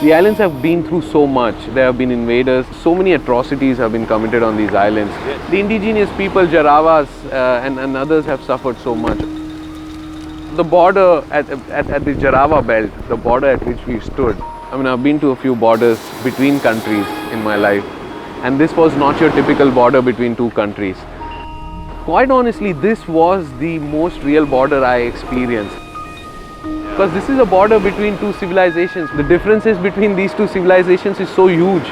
The islands have been through so much. There have been invaders. So many atrocities have been committed on these islands. The indigenous people, Jaravas and others have suffered so much. The border at the Jarava belt, the border at which we stood. I mean, I've been to a few borders between countries in my life. And this was not your typical border between two countries. Quite honestly, this was the most real border I experienced. Because this is a border between two civilizations. The differences between these two civilizations is so huge.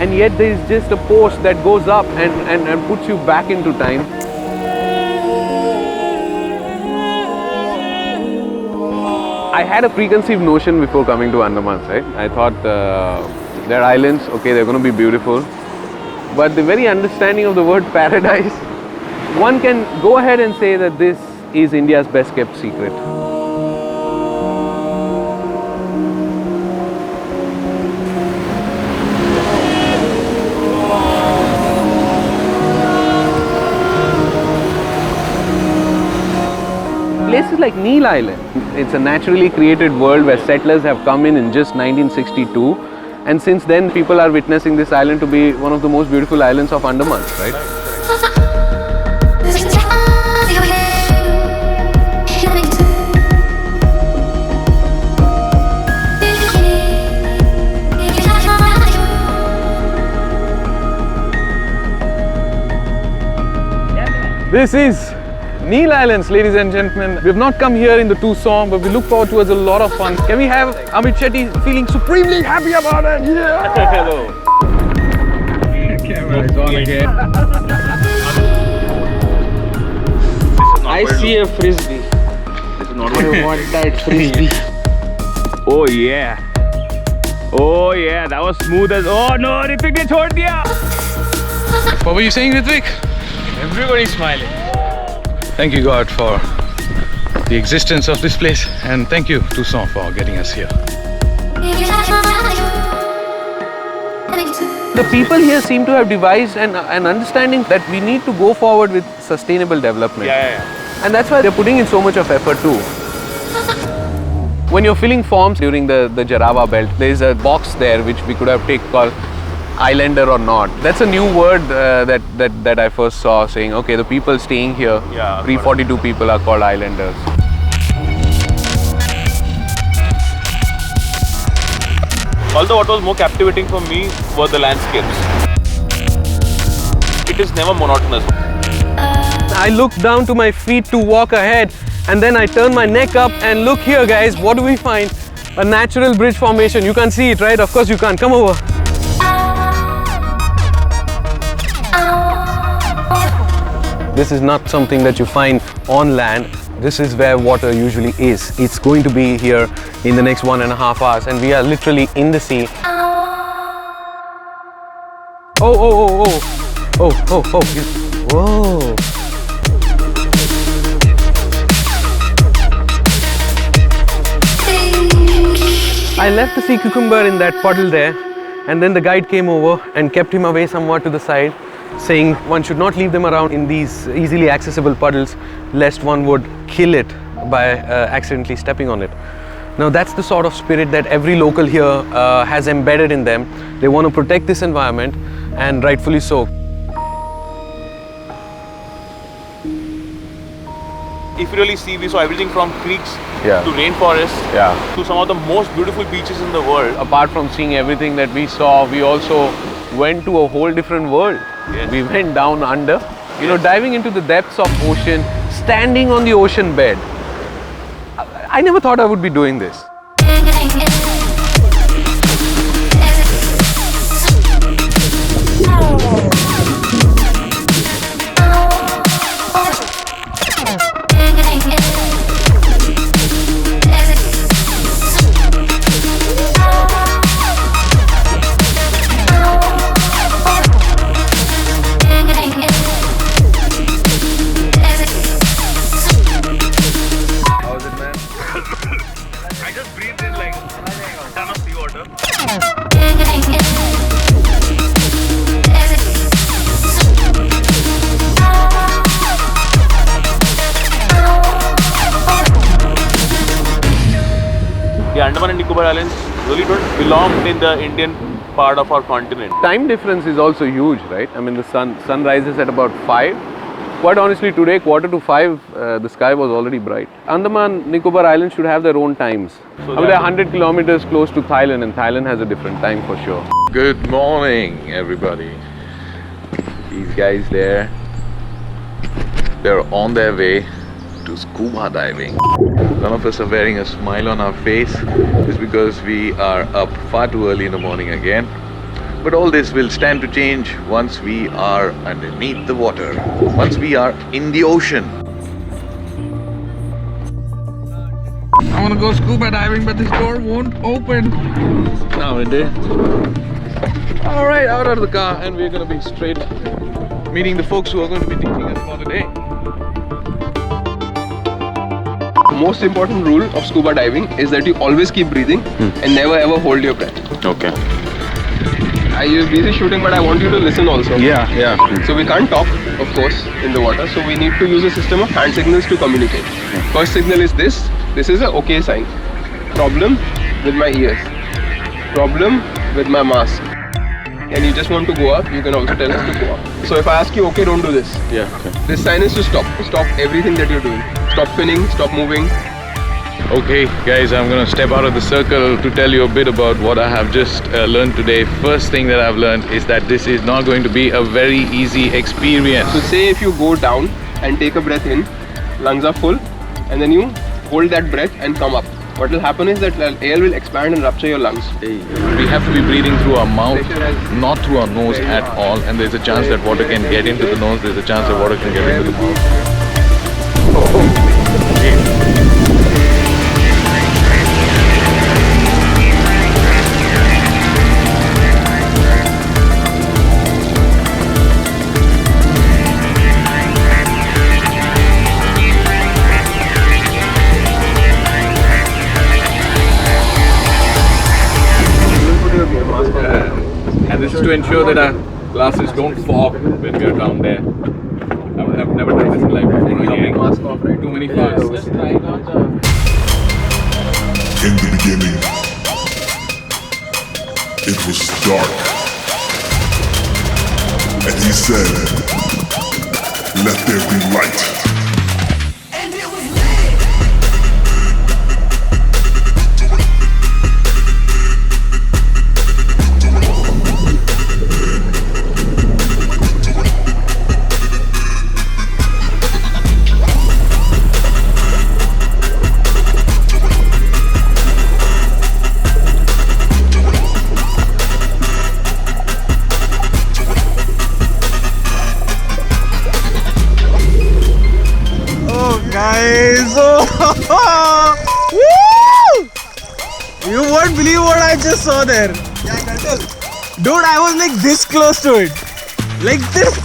And yet there is just a post that goes up and puts you back into time. I had a preconceived notion before coming to Andaman, right? I thought they're islands, okay, they're going to be beautiful. But the very understanding of the word paradise, one can go ahead and say that this is India's best kept secret. Places like Neil Island, it's a naturally created world where settlers have come in just 1962, and since then people are witnessing this island to be one of the most beautiful islands of Andaman, right? This is Neil Islands, ladies and gentlemen. We have not come here in the Tucson, but we look forward towards a lot of fun. Can we have Amit Shetty feeling supremely happy about it? Yeah! Hello. Camera is on again. I see a frisbee. This is not what I want that frisbee. Oh yeah. Oh yeah, that was smooth as. Oh no, Ritvik ne chhod diya. What were you saying, Ritvik? Everybody's smiling. Thank you, God, for the existence of this place, and thank you, Tucson, for getting us here. The people here seem to have devised an understanding that we need to go forward with sustainable development. Yeah. And that's why they're putting in so much of effort too. When you're filling forms during the Jarava belt, there's a box there which we could have taken called islander or not. That's a new word that I first saw, saying, okay, the people staying here, Yeah, 342 people are called islanders. Although what was more captivating for me were the landscapes. It is never monotonous. I look down to my feet to walk ahead, and then I turn my neck up and look here, guys. What do we find? A natural bridge formation. You can't see it, right? Of course you can't. Come over. This is not something that you find on land. This is where water usually is. It's going to be here in the next 1.5 hours, and we are literally in the sea. Oh. Whoa. I left the sea cucumber in that puddle there, and then the guide came over and kept him away somewhat to the side, saying one should not leave them around in these easily accessible puddles lest one would kill it by accidentally stepping on it. Now that's the sort of spirit that every local here has embedded in them. They want to protect this environment, and rightfully so. If you really see, we saw everything from creeks Yeah. to rainforests Yeah. to some of the most beautiful beaches in the world. Apart from seeing everything that we saw, we also went to a whole different world. Yes. We went down under, diving into the depths of ocean, standing on the ocean bed. I never thought I would be doing this. I just breathed in like a ton of seawater. The Andaman and Nicobar Islands really don't belong in the Indian part of our continent. Time difference is also huge, right? I mean, the sun rises at about 5. Quite honestly, today, 4:45, the sky was already bright. Andaman, Nicobar Islands should have their own times. So they're 100 kilometers close to Thailand, and Thailand has a different time for sure. Good morning, everybody. These guys there, they're on their way to scuba diving. None of us are wearing a smile on our face. It's because we are up far too early in the morning again. But all this will stand to change once we are underneath the water, once we are in the ocean. I want to go scuba diving, but this door won't open. Now it did. Alright, out of the car, and we're going to be straight meeting the folks who are going to be teaching us for the day. Most important rule of scuba diving is that you always keep breathing and never ever hold your breath. Okay. I use busy shooting, but I want you to listen also. Yeah. So we can't talk, of course, in the water. So we need to use a system of hand signals to communicate. First signal is this. This is a okay sign. Problem with my ears. Problem with my mask. And you just want to go up, you can also tell us to go up. So if I ask you, okay, don't do this. Yeah. Okay. This sign is to stop. Stop everything that you're doing. Stop spinning, stop moving. Okay, guys, I'm gonna step out of the circle to tell you a bit about what I have just learned today. First thing that I've learned is that this is not going to be a very easy experience. So say if you go down and take a breath in, lungs are full, and then you hold that breath and come up. What will happen is that air will expand and rupture your lungs. We have to be breathing through our mouth, not through our nose at all. And there's a chance that water can get into the nose. There's a chance that water can get into the mouth. And this is to ensure that our glasses don't fog when we are down there. I've never done this in life before. Too many firsts. In the beginning, it was dark. And he said, let there be light. Guys, woo! You won't believe what I just saw there. Dude, I was like this close to it. Like this.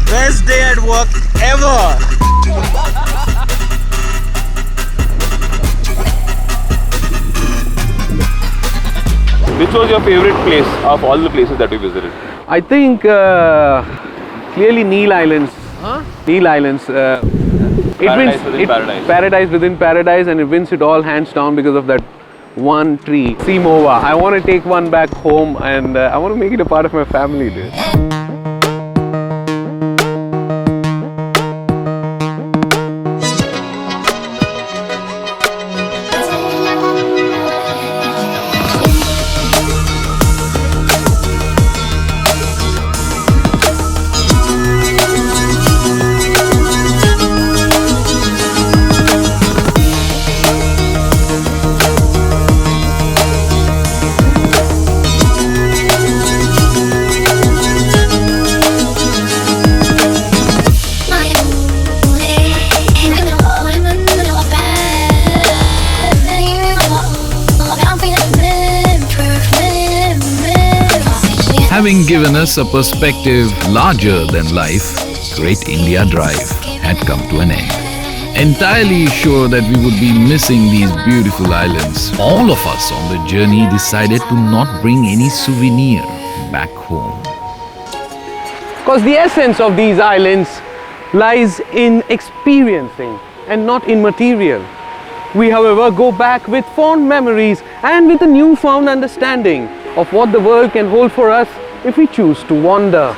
Best day at work ever. Which was your favorite place of all the places that we visited? I think clearly Neil Islands. Neil Islands. Paradise within paradise. Paradise within paradise, and it wins it all hands down because of that one tree. Simova. I want to take one back home, and I want to make it a part of my family, dude. Having given us a perspective larger than life, Great India Drive had come to an end. Entirely sure that we would be missing these beautiful islands, all of us on the journey decided to not bring any souvenir back home. Because the essence of these islands lies in experiencing and not in material. We, however, go back with fond memories and with a newfound understanding of what the world can hold for us if we choose to wander.